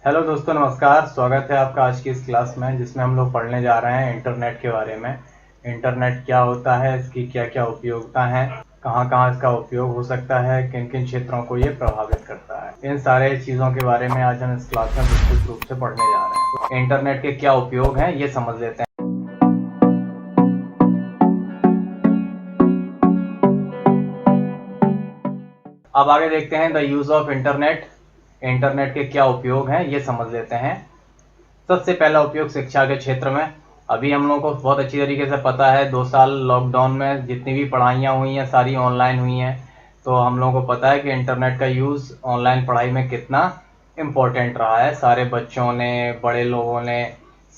Hello दोस्तों, नमस्कार। स्वागत है आपका आज की इस क्लास में, जिसमें हम लोग पढ़ने जा रहे हैं इंटरनेट के बारे में। इंटरनेट क्या होता है, इसकी क्या क्या उपयोगिता है, कहाँ कहाँ इसका उपयोग हो सकता है, किन किन क्षेत्रों को ये प्रभावित करता है, इन सारे चीज़ों के बारे में आज हम इस क्लास में विस्तृत रूप से पढ़ने जा रहे हैं। तो इंटरनेट के क्या उपयोग हैं ये समझ लेते हैं। अब आगे देखते हैं the use of internet. Internet के क्या उपयोग हैं ये समझ लेते हैं। सबसे पहला उपयोग शिक्षा के क्षेत्र में। अभी हम लोगों को बहुत अच्छी तरीके से पता है, 2 साल लॉकडाउन में जितनी भी पढ़ाइयाँ हुई हैं सारी ऑनलाइन हुई हैं। तो हम लोगों को पता है कि इंटरनेट का यूज़ ऑनलाइन पढ़ाई में कितना इम्पोर्टेंट रहा है। सारे बच्चों ने, बड़े लोगों ने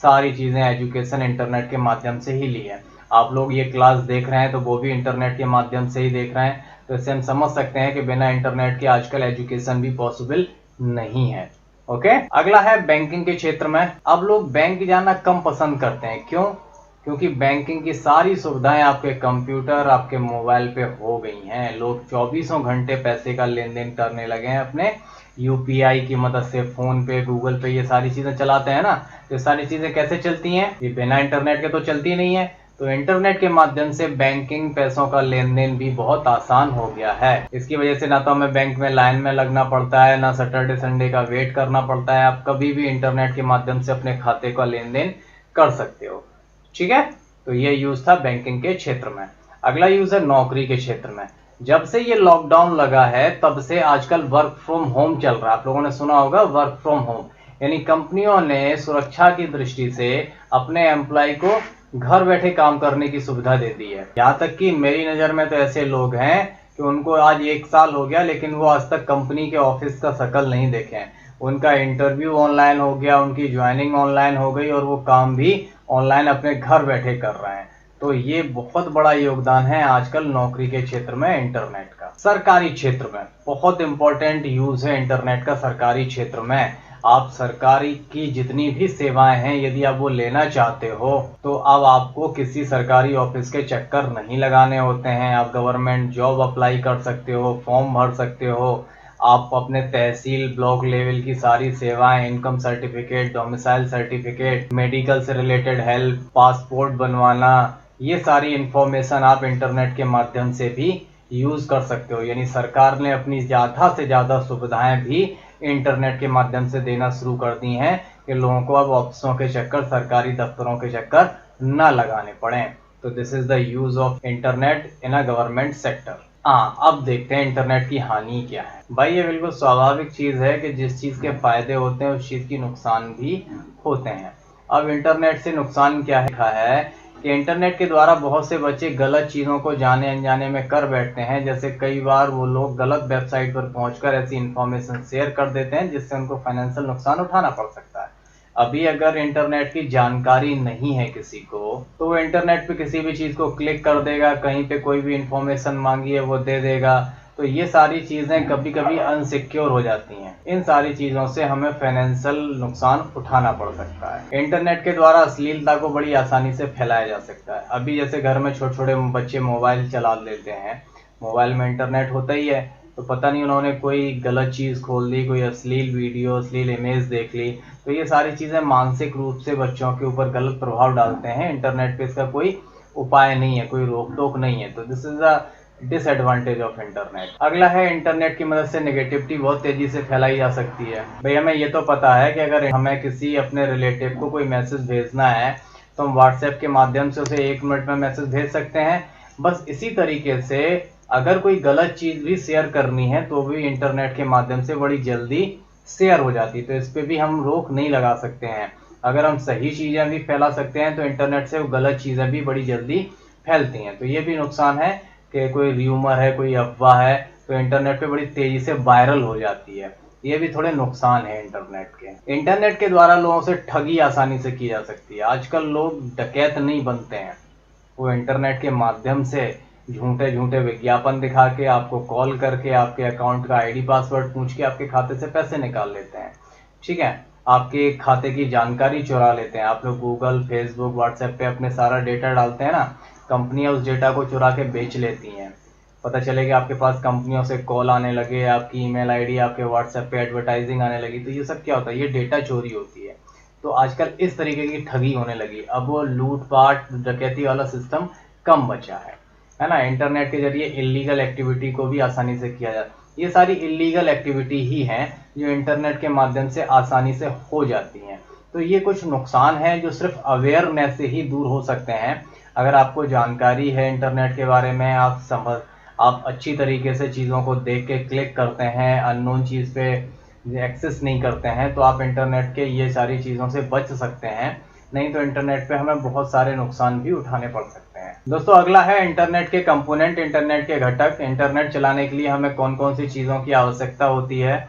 सारी चीज़ें एजुकेशन इंटरनेट के माध्यम से ही ली है। आप लोग ये क्लास देख रहे हैं तो वो भी इंटरनेट के माध्यम से ही देख रहे हैं। तो इससे हम समझ सकते हैं कि बिना इंटरनेट के आजकल एजुकेशन भी पॉसिबल नहीं है। ओके, अगला है बैंकिंग के क्षेत्र में। अब लोग बैंक जाना कम पसंद करते हैं। क्यों? क्योंकि बैंकिंग की सारी सुविधाएं आपके कंप्यूटर, आपके मोबाइल पे हो गई हैं। लोग 24 घंटे पैसे का लेन देन करने लगे हैं अपने यूपीआई की मदद से। फोन पे, गूगल पे, ये सारी चीजें चलाते हैं ना। तो ये सारी चीजें कैसे चलती हैं? ये बिना इंटरनेट के तो चलती नहीं है। तो इंटरनेट के माध्यम से बैंकिंग, पैसों का लेन देन भी बहुत आसान हो गया है। इसकी वजह से ना तो हमें बैंक में लाइन में लगना पड़ता है, ना सैटरडे संडे का वेट करना पड़ता है। आप कभी भी इंटरनेट के माध्यम से अपने खाते का लेन देन कर सकते हो। ठीक है, तो ये यूज था बैंकिंग के क्षेत्र में। अगला यूज है नौकरी के क्षेत्र में। जब से ये लॉकडाउन लगा है तब से आजकल वर्क फ्रॉम होम चल रहा है। आप लोगों ने सुना होगा वर्क फ्रॉम होम, यानी कंपनियों ने सुरक्षा की दृष्टि से अपने एम्प्लॉय को घर बैठे काम करने की सुविधा दे दी है। यहाँ तक कि मेरी नज़र में तो ऐसे लोग हैं कि उनको आज 1 साल हो गया लेकिन वो आज तक कंपनी के ऑफिस का शक्ल नहीं देखे हैं। उनका इंटरव्यू ऑनलाइन हो गया, उनकी ज्वाइनिंग ऑनलाइन हो गई और वो काम भी ऑनलाइन अपने घर बैठे कर रहे हैं। तो ये बहुत बड़ा योगदान है आजकल नौकरी के क्षेत्र में इंटरनेट का। सरकारी क्षेत्र में बहुत इंपॉर्टेंट यूज है इंटरनेट का। सरकारी क्षेत्र में आप सरकारी की जितनी भी सेवाएं हैं, यदि आप वो लेना चाहते हो तो अब आपको किसी सरकारी ऑफिस के चक्कर नहीं लगाने होते हैं। आप गवर्नमेंट जॉब अप्लाई कर सकते हो, फॉर्म भर सकते हो। आप अपने तहसील, ब्लॉक लेवल की सारी सेवाएं, income certificate, domicile certificate, medical से रिलेटेड हेल्प, पासपोर्ट बनवाना, ये सारी इंफॉर्मेशन आप इंटरनेट के माध्यम से भी यूज कर सकते हो। यानी सरकार ने अपनी ज़्यादा से ज़्यादा सुविधाएं भी इंटरनेट के माध्यम से देना शुरू कर दी हैं कि लोगों को अब ऑफिसों के चक्कर, सरकारी दफ्तरों के चक्कर न लगाने पड़े। तो this is the use of internet in a government sector. हाँ, अब देखते हैं इंटरनेट की हानि क्या है। भाई ये बिल्कुल स्वाभाविक चीज है कि जिस चीज के फायदे होते हैं उस चीज की नुकसान भी होते हैं। अब इंटरनेट से नुकसान क्या है कि इंटरनेट के द्वारा बहुत से बच्चे गलत चीज़ों को जाने अनजाने में कर बैठते हैं। जैसे कई बार वो लोग गलत वेबसाइट पर पहुंचकर ऐसी इंफॉर्मेशन शेयर कर देते हैं जिससे उनको फाइनेंशियल नुकसान उठाना पड़ सकता है। अभी अगर इंटरनेट की जानकारी नहीं है किसी को तो वो इंटरनेट पे किसी भी चीज़ को क्लिक कर देगा, कहीं पे कोई भी इंफॉर्मेशन मांगी है वो दे देगा। तो ये सारी चीज़ें कभी कभी अनसिक्योर हो जाती हैं। इन सारी चीज़ों से हमें फाइनेंशियल नुकसान उठाना पड़ सकता है। इंटरनेट के द्वारा अश्लीलता को बड़ी आसानी से फैलाया जा सकता है। अभी जैसे घर में छोटे छोटे बच्चे मोबाइल चला लेते हैं, मोबाइल में इंटरनेट होता ही है, तो पता नहीं उन्होंने कोई गलत चीज़ खोल दी, कोई अश्लील वीडियो, अश्लील इमेज देख ली। तो ये सारी चीज़ें मानसिक रूप से बच्चों के ऊपर गलत प्रभाव डालते हैं। इंटरनेट पे इसका कोई उपाय नहीं है, कोई रोक टोक नहीं है। तो this is a disadvantage of internet. अगला है इंटरनेट की मदद से नेगेटिविटी बहुत तेजी से फैलाई जा सकती है। भाई हमें ये तो पता है कि अगर हमें किसी अपने रिलेटिव को कोई मैसेज भेजना है तो हम व्हाट्सएप के माध्यम से उसे 1 मिनट में मैसेज भेज सकते हैं। बस इसी तरीके से अगर कोई गलत चीज भी शेयर करनी है तो भी इंटरनेट के माध्यम से बड़ी जल्दी शेयर हो जाती। तो इस पे भी हम रोक नहीं लगा सकते हैं। अगर हम सही चीजें भी फैला सकते हैं तो इंटरनेट से वो गलत चीजें भी बड़ी जल्दी फैलती हैं। तो ये भी नुकसान है कि कोई र्यूमर है, कोई अफवाह है तो इंटरनेट पे बड़ी तेजी से वायरल हो जाती है। ये भी थोड़े नुकसान है इंटरनेट के। इंटरनेट के द्वारा लोगों से ठगी आसानी से की जा सकती है। आजकल लोग डकैत नहीं बनते हैं, वो इंटरनेट के माध्यम से झूठे झूठे विज्ञापन दिखा के, आपको कॉल करके, आपके अकाउंट का आईडी पासवर्ड पूछ के आपके खाते से पैसे निकाल लेते हैं। ठीक है, आपके खाते की जानकारी चुरा लेते हैं। आप लोग गूगल, फेसबुक, व्हाट्सएप पे अपने सारा डेटा डालते हैं ना, कंपनियां उस डेटा को चुरा के बेच लेती हैं। पता चले कि आपके पास कंपनियों से कॉल आने लगे, आपकी ईमेल आईडी, आपके व्हाट्सएप पे एडवर्टाइजिंग आने लगी, तो ये सब क्या होता है, ये डेटा चोरी होती है। तो आजकल इस तरीके की ठगी होने लगी। अब वो लूटपाट डकैती वाला सिस्टम कम बचा है ना। इंटरनेट के जरिए इलीगल एक्टिविटी को भी आसानी से किया जाता है। ये सारी इलीगल एक्टिविटी ही हैं जो इंटरनेट के माध्यम से आसानी से हो जाती हैं। तो ये कुछ नुकसान हैं जो सिर्फ अवेयरनेस से ही दूर हो सकते हैं। अगर आपको जानकारी है इंटरनेट के बारे में, आप अच्छी तरीके से चीज़ों को देख के क्लिक करते हैं, अननोन चीज़ पे एक्सेस नहीं करते हैं, तो आप इंटरनेट के ये सारी चीज़ों से बच सकते हैं। नहीं तो इंटरनेट पे हमें बहुत सारे नुकसान भी उठाने पड़ सकते हैं। दोस्तों अगला है इंटरनेट के कंपोनेंट, इंटरनेट के घटक। इंटरनेट चलाने के लिए हमें कौन कौन सी चीज़ों की आवश्यकता होती है,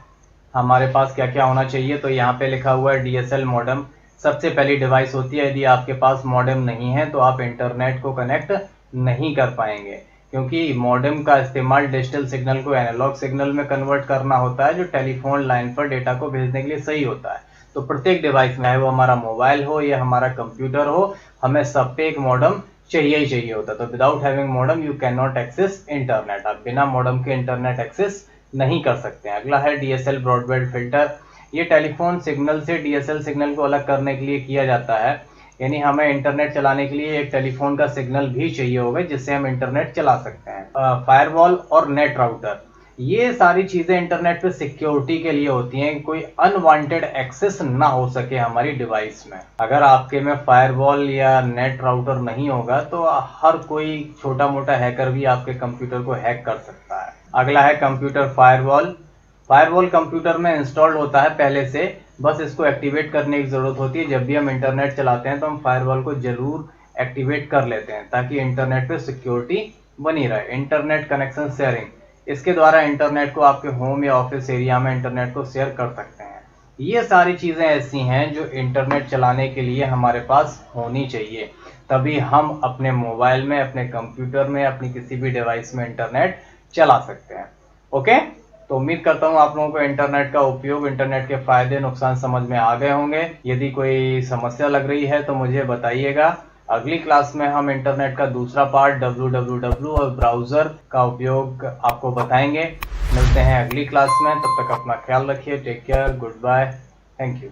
हमारे पास क्या क्या होना चाहिए। तो यहाँ पे लिखा हुआ है DSL मॉडेम सबसे पहली डिवाइस होती है। यदि आपके पास मॉडेम नहीं है तो आप इंटरनेट को कनेक्ट नहीं कर पाएंगे, क्योंकि मॉडेम का इस्तेमाल डिजिटल सिग्नल को एनालॉग सिग्नल में कन्वर्ट करना होता है, जो टेलीफोन लाइन पर डेटा को भेजने के लिए सही होता है। तो प्रत्येक डिवाइस में, है वो हमारा मोबाइल हो या हमारा कंप्यूटर हो, हमें सब पे एक मॉडेम चाहिए ही चाहिए होता है। तो without having modem you can not access internet. आप बिना मॉडेम के इंटरनेट एक्सेस नहीं कर सकते हैं। अगला है DSL ब्रॉडबैंड फिल्टर। ये टेलीफोन सिग्नल से DSL सिग्नल को अलग करने के लिए किया जाता है। यानी हमें इंटरनेट चलाने के लिए एक टेलीफोन का सिग्नल भी चाहिए होगा जिससे हम इंटरनेट चला सकते हैं। फायरवॉल और नेट राउटर, ये सारी चीजें इंटरनेट पे सिक्योरिटी के लिए होती हैं, कोई अनवांटेड एक्सेस ना हो सके हमारी डिवाइस में। अगर आपके में फायरवॉल या नेट राउटर नहीं होगा तो हर कोई छोटा मोटा हैकर भी आपके कंप्यूटर को हैक कर सकता है। अगला है कंप्यूटर फायरवॉल। फायरवॉल कंप्यूटर में इंस्टॉल्ड होता है पहले से, बस इसको एक्टिवेट करने की जरूरत होती है। जब भी हम इंटरनेट चलाते हैं तो हम फायरवॉल को जरूर एक्टिवेट कर लेते हैं ताकि इंटरनेट पे सिक्योरिटी बनी रहे। इंटरनेट कनेक्शन शेयरिंग, इसके द्वारा इंटरनेट को आपके होम या ऑफिस एरिया में इंटरनेट को शेयर कर सकते हैं। ये सारी चीजें ऐसी हैं जो इंटरनेट चलाने के लिए हमारे पास होनी चाहिए, तभी हम अपने मोबाइल में, अपने कंप्यूटर में, अपनी किसी भी डिवाइस में इंटरनेट चला सकते हैं। ओके, तो उम्मीद करता हूँ आप लोगों को इंटरनेट का उपयोग, इंटरनेट के फायदे नुकसान समझ में आ गए होंगे। यदि कोई समस्या लग रही है तो मुझे बताइएगा। अगली क्लास में हम इंटरनेट का दूसरा पार्ट www और ब्राउजर का उपयोग आपको बताएंगे। मिलते हैं अगली क्लास में, तब तक अपना ख्याल रखिए। Take care, good bye, thank you.